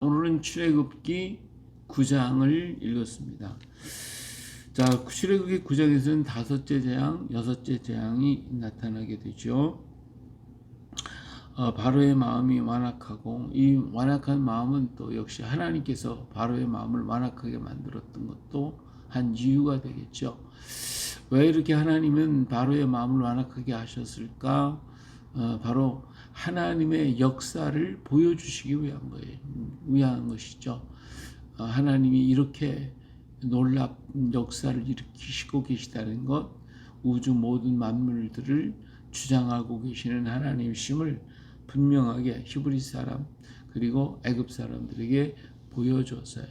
오늘은 출애굽기 9장을 읽었습니다. 자, 출애굽기 9장에서는 다섯째 재앙, 여섯째 재앙이 나타나게 되죠. 바로의 마음이 완악하고, 이 완악한 마음은 또 역시 하나님께서 바로의 마음을 완악하게 만들었던 것도 한 이유가 되겠죠. 왜 이렇게 하나님은 바로의 마음을 완악하게 하셨을까? 바로 하나님의 역사를 보여주시기 위한 것이죠. 하나님이 이렇게 놀랍은 역사를 일으키시고 계시다는 것, 우주 모든 만물들을 주장하고 계시는 하나님이심을 분명하게 히브리 사람 그리고 애굽 사람들에게 보여줬어요.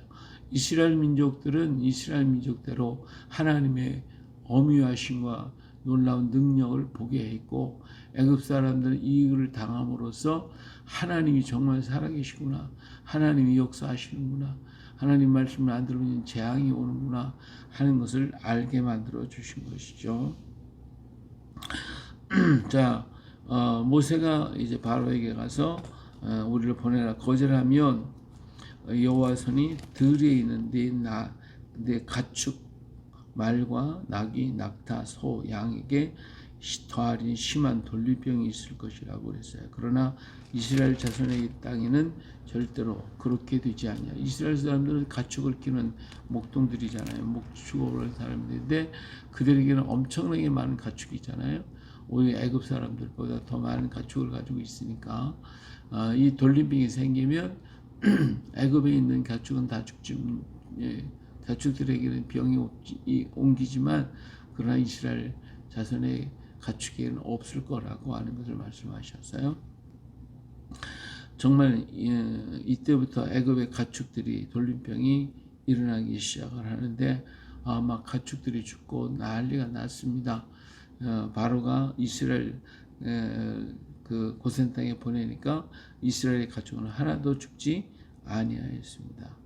이스라엘 민족들은 이스라엘 민족대로 하나님의 어미하심과 놀라운 능력을 보게 했고, 애굽 사람들은 이 일을 당함으로써 하나님이 정말 살아계시구나, 하나님이 역사하시는구나, 하나님 말씀을 안 들으면 재앙이 오는구나 하는 것을 알게 만들어 주신 것이죠. 자, 모세가 이제 바로에게 가서 우리를 보내라 거절하면 여호와 손이 들에 있는 내 가축 말과 낙이 낙타 소 양에게 더하리 심한 돌리병이 있을 것이라고 그랬어요. 그러나 이스라엘 자손의 땅에는 절대로 그렇게 되지 않냐. 이스라엘 사람들은 가축을 키우는 목동들이잖아요. 목축업을 하는 사람들인데 그들에게는 엄청나게 많은 가축이 있잖아요. 오히려 애굽 사람들보다 더 많은 가축을 가지고 있으니까 이 돌림병이 생기면 애굽에 있는 가축은 다 죽지. 가축들에게는 병이 옮기지만 그러나 이스라엘 자손의 가축에는 없을 거라고 하는 것을 말씀하셨어요. 정말 이때부터 애굽의 가축들이 돌림병이 일어나기 시작을 하는데 막 가축들이 죽고 난리가 났습니다. 바로가 이스라엘 그 고센 땅에 보내니까 이스라엘의 가축은 하나도 죽지 아니하였습니다.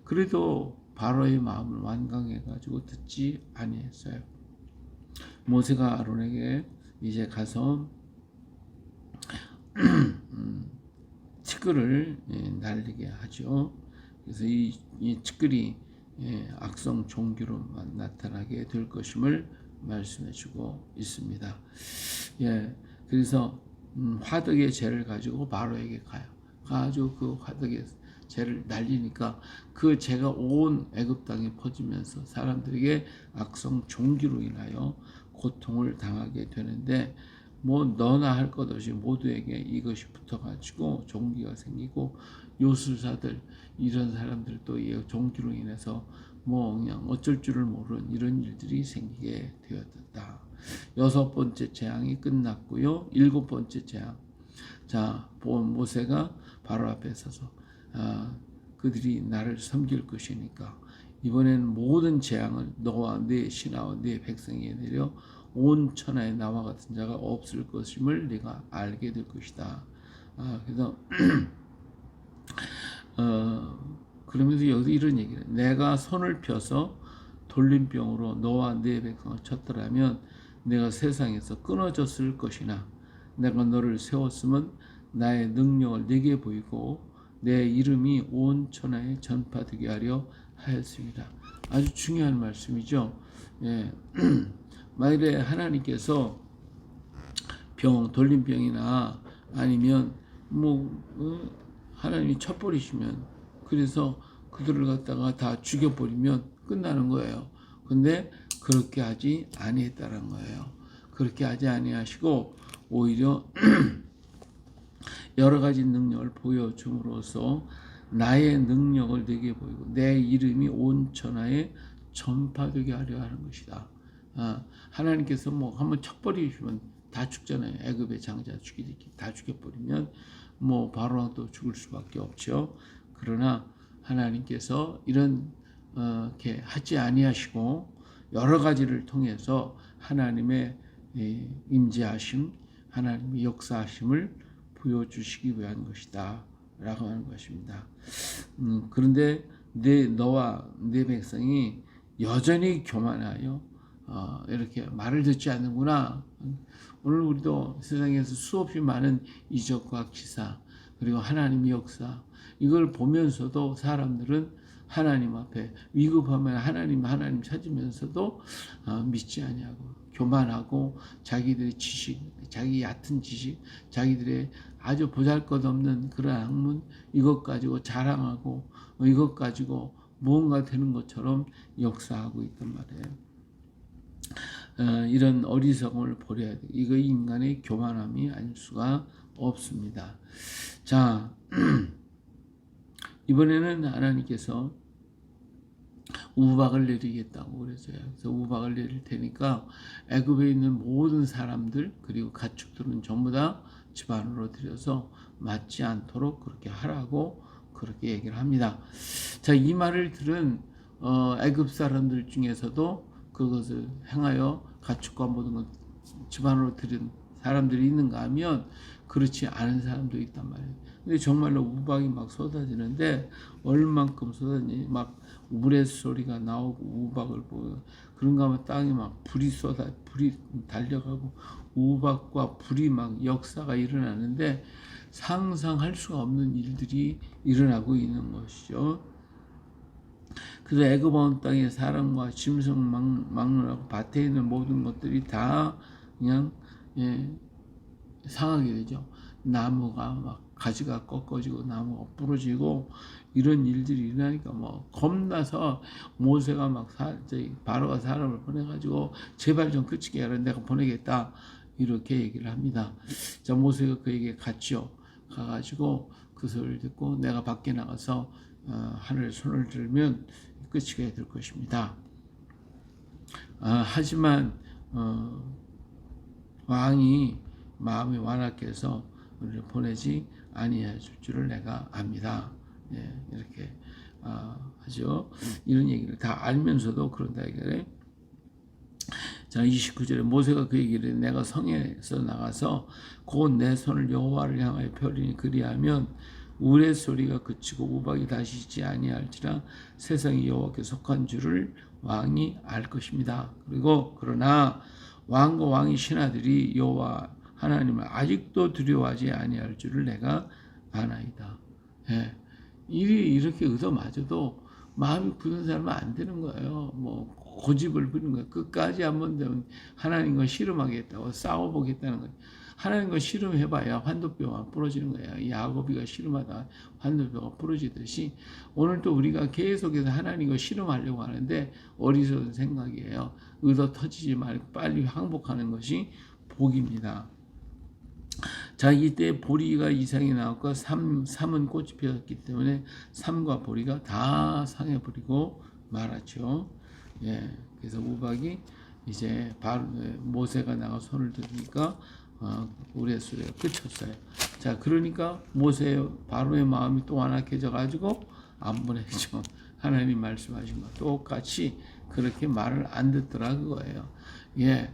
그래도 바로의 마음을 완강해 가지고 듣지 아니했어요. 모세가 아론에게 이제 가서 티끌을 날리게 하죠. 그래서 이 티끌이 악성 종기로 나타나게 될 것임을 말씀해주고 있습니다. 그래서 화덕의 재를 가지고 바로에게 가요. 가지고 그 화덕의 재를 날리니까 그 재가 온 애굽 땅에 퍼지면서 사람들에게 악성 종기로 인하여 고통을 당하게 되는데, 뭐 너나 할 것 없이 모두에게 이것이 붙어가지고 종기가 생기고, 요술사들 이런 사람들도 이 종기로 인해서 뭐 그냥 어쩔 줄을 모르는 이런 일들이 생기게 되었다. 여섯 번째 재앙이 끝났고요. 일곱 번째 재앙. 자, 모세가 바로 앞에 서서 그들이 나를 섬길 것이니까 이번에는 모든 재앙을 너와 네 신하와 네 백성에게 내려 온 천하에 나와 같은 자가 없을 것임을 네가 알게 될 것이다. 그래서 그러면서 여기서 이런 얘기를, 내가 손을 펴서 돌림병으로 너와 네 백성을 쳤더라면 내가 세상에서 끊어졌을 것이나 내가 너를 세웠으면 나의 능력을 네게 보이고 내 이름이 온 천하에 전파되게 하려 하였습니다. 아주 중요한 말씀이죠. 만일에 하나님께서 돌림병이나 아니면 하나님이 쳐버리시면, 그래서 그들을 갖다가 다 죽여버리면 끝나는 거예요. 근데 그렇게 하지 아니했다는 거예요. 그렇게 하지 아니하시고 오히려 여러 가지 능력을 보여줌으로써 나의 능력을 내게 보이고 내 이름이 온 천하에 전파되게 하려 하는 것이다. 하나님께서 뭐 한번 쳐버리시면 다 죽잖아요. 애굽의 장자 죽이듯이 다 죽여버리면 뭐 바로도 죽을 수밖에 없죠. 그러나 하나님께서 이렇게 하지 아니하시고 여러 가지를 통해서 하나님의 임재하심, 하나님의 역사하심을 보여주시기 위한 것이다 라고 하는 것입니다. 그런데 너와 네 백성이 여전히 교만하여 이렇게 말을 듣지 않는구나. 오늘 우리도 세상에서 수없이 많은 이적과 기사, 그리고 하나님의 역사, 이걸 보면서도 사람들은 하나님 앞에 위급하면 하나님 찾으면서도 믿지 아니하고 교만하고 자기들의 지식, 자기 얕은 지식, 자기들의 아주 보잘것없는 그런 학문 이것 가지고 자랑하고 이것 가지고 무언가 되는 것처럼 역사하고 있단 말이에요. 이런 어리석음을 버려야 돼. 이거 인간의 교만함이 아닐 수가 없습니다. 자, 이번에는 하나님께서 우박을 내리겠다고 그랬어요. 그래서 우박을 내릴 테니까 애굽에 있는 모든 사람들 그리고 가축들은 전부 다 집안으로 들여서 맞지 않도록 그렇게 하라고 그렇게 얘기를 합니다. 자, 이 말을 들은 애굽 사람들 중에서도 그것을 행하여 가축과 모든 것 집안으로 들인 사람들이 있는가 하면 그렇지 않은 사람도 있단 말이에요. 근데 정말로 우박이 막 쏟아지는데 얼만큼 쏟아지니 막 우레 소리가 나오고 우박을 보고 그런가 하면 땅에 막 불이 달려가고 우박과 불이 막 역사가 일어나는데 상상할 수가 없는 일들이 일어나고 있는 것이죠. 그래서 애굽 온 땅의 사람과 짐승 막론하고 밭에 있는 모든 것들이 다 그냥 상하게 되죠. 나무가 막 가지가 꺾어지고 나무가 부러지고 이런 일들이 일어나니까 뭐 겁나서 모세가 막 바로가 사람을 보내가지고 제발 좀 그치게 하라 내가 보내겠다 이렇게 얘기를 합니다. 자, 모세가 그에게 갔죠. 가가지고 그 소리를 듣고 내가 밖에 나가서 하늘에 손을 들면 끝이게 될 것입니다. 하지만 왕이 마음이 완악해서 우리를 보내지 아니해 줄 줄을 내가 압니다. 예, 이렇게 하죠. 이런 얘기를 다 알면서도 그런다 이거예요. 자, 29절에 모세가 그에게 이르되 내가 성에서 나가서 곧 내 손을 여호와를 향하여 펴리니 그리하면 우레 소리가 그치고 우박이 다시 있지 아니할지라 세상이 여호와께 속한 줄을 왕이 알 것입니다. 그리고 그러나 왕과 왕의 신하들이 여호와 하나님을 아직도 두려워하지 아니할 줄을 내가 아나이다. 예. 일이 이렇게 얻어맞아도 마음이 굳은 사람은 안 되는 거예요. 뭐 고집을 부리는 거예요. 끝까지 한번 되면 하나님과 씨름하겠다고 싸워보겠다는 거예요. 하나님과 씨름해봐야 환도뼈가 부러지는 거예요. 야곱이가 씨름하다 환도뼈가 부러지듯이 오늘도 우리가 계속해서 하나님과 씨름하려고 하는데 어리석은 생각이에요. 얻어 터지지 말고 빨리 항복하는 것이 복입니다. 자, 이때 보리가 이상이 나왔고 삼은 꽃이 피었기 때문에 삼과 보리가 다 상해버리고 말았죠. 예, 그래서 우박이 이제 모세가 나가 손을 들으니까 우레 소리가 그쳤어요. 자, 그러니까 바로의 마음이 또 완악해져 가지고 안 보내죠. 하나님 말씀하신 것 똑같이 그렇게 말을 안 듣더라 그거예요. 예,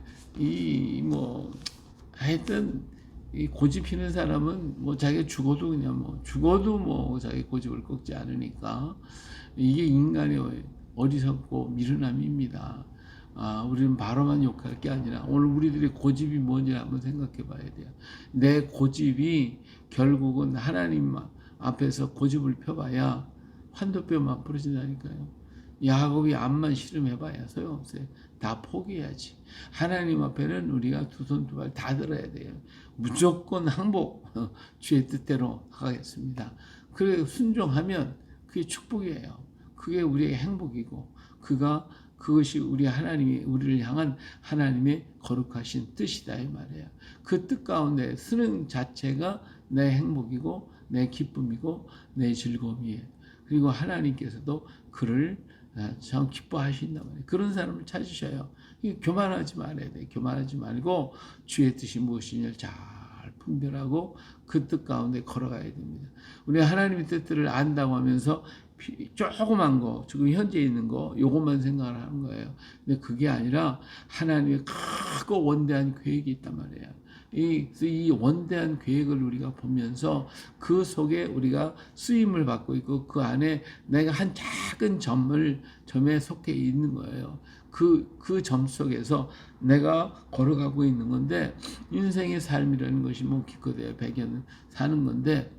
하여튼 이 고집 피는 사람은 뭐 자기가 죽어도 그냥 죽어도 자기 고집을 꺾지 않으니까 이게 인간의 어리석고 미련함입니다. 우리는 바로만 욕할 게 아니라 오늘 우리들의 고집이 뭔지 한번 생각해 봐야 돼요. 내 고집이 결국은 하나님 앞에서 고집을 펴봐야 환도뼈만 부러진다니까요. 야곱이 암만 씨름해봐야 소용없어요. 다 포기해야지. 하나님 앞에는 우리가 두 손 두 발 다 들어야 돼요. 무조건 항복, 주의 뜻대로 하겠습니다. 그래 순종하면 그게 축복이에요. 그게 우리의 행복이고 그것이 우리를 향한 하나님의 거룩하신 뜻이다 이 말이에요. 그 뜻 가운데 쓰는 자체가 내 행복이고 내 기쁨이고 내 즐거움이에요. 그리고 하나님께서도 그를 참 기뻐하신단 말이에요. 그런 사람을 찾으셔요. 교만하지 말아야 돼요. 교만하지 말고 주의 뜻이 무엇이냐를 잘 분별하고 그 뜻 가운데 걸어가야 됩니다. 우리 하나님의 뜻들을 안다고 하면서 조그만 거, 지금 현재 있는 거, 요것만 생각을 하는 거예요. 근데 그게 아니라 하나님의 크고 원대한 계획이 있단 말이에요. 이 원대한 계획을 우리가 보면서 그 속에 우리가 쓰임을 받고 있고 그 안에 내가 한 작은 점에 속해 있는 거예요. 그 점 속에서 내가 걸어가고 있는 건데 인생의 삶이라는 것이 뭐 기껏해야 100년 사는 건데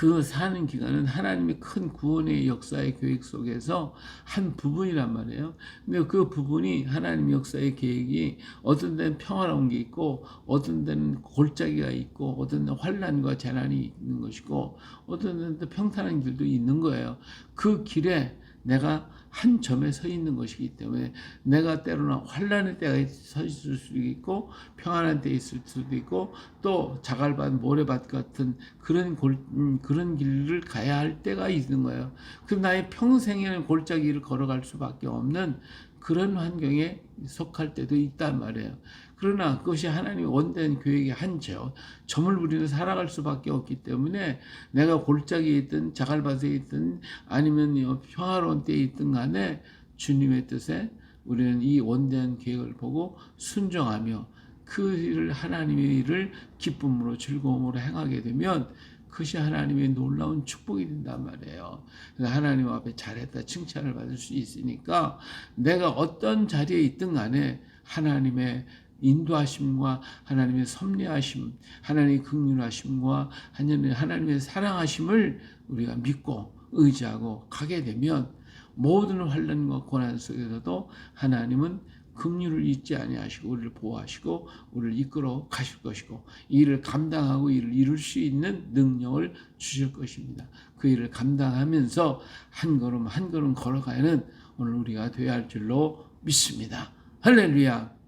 그 사는 기간은 하나님의 큰 구원의 역사의 계획 속에서 한 부분이란 말이에요. 근데 그 부분이 하나님의 역사의 계획이 어떤 데는 평화로운 게 있고 어떤 데는 골짜기가 있고 어떤 데는 환난과 재난이 있는 것이고 어떤 데는 또 평탄한 길도 있는 거예요. 그 길에 내가 한 점에 서 있는 것이기 때문에 내가 때로는 환난의 때가 서 있을 수도 있고 평안한 때 있을 수도 있고 또 자갈밭 모래밭 같은 그런 길을 가야 할 때가 있는 거예요. 그 나의 평생에는 골짜기를 걸어갈 수밖에 없는 그런 환경에 속할 때도 있단 말이에요. 그러나 그것이 하나님의 원대한 계획의 한 점을 우리는 살아갈 수밖에 없기 때문에 내가 골짜기에 있든 자갈밭에 있든 아니면 평화로운 때에 있든 간에 주님의 뜻에 우리는 이 원대한 계획을 보고 순종하며 그 일을 하나님의 일을 기쁨으로 즐거움으로 행하게 되면 그것이 하나님의 놀라운 축복이 된단 말이에요. 그래서 하나님 앞에 잘했다 칭찬을 받을 수 있으니까 내가 어떤 자리에 있든 간에 하나님의 인도하심과 하나님의 섭리하심, 하나님의 긍휼하심과 하나님의 사랑하심을 우리가 믿고 의지하고 가게 되면 모든 환난과 고난 속에서도 하나님은 긍휼을 잊지 아니하시고 우리를 보호하시고 우리를 이끌어 가실 것이고 이 일을 감당하고 이를 이룰 수 있는 능력을 주실 것입니다. 그 일을 감당하면서 한 걸음 한 걸음 걸어가는 오늘 우리가 되어야 할 줄로 믿습니다. 할렐루야.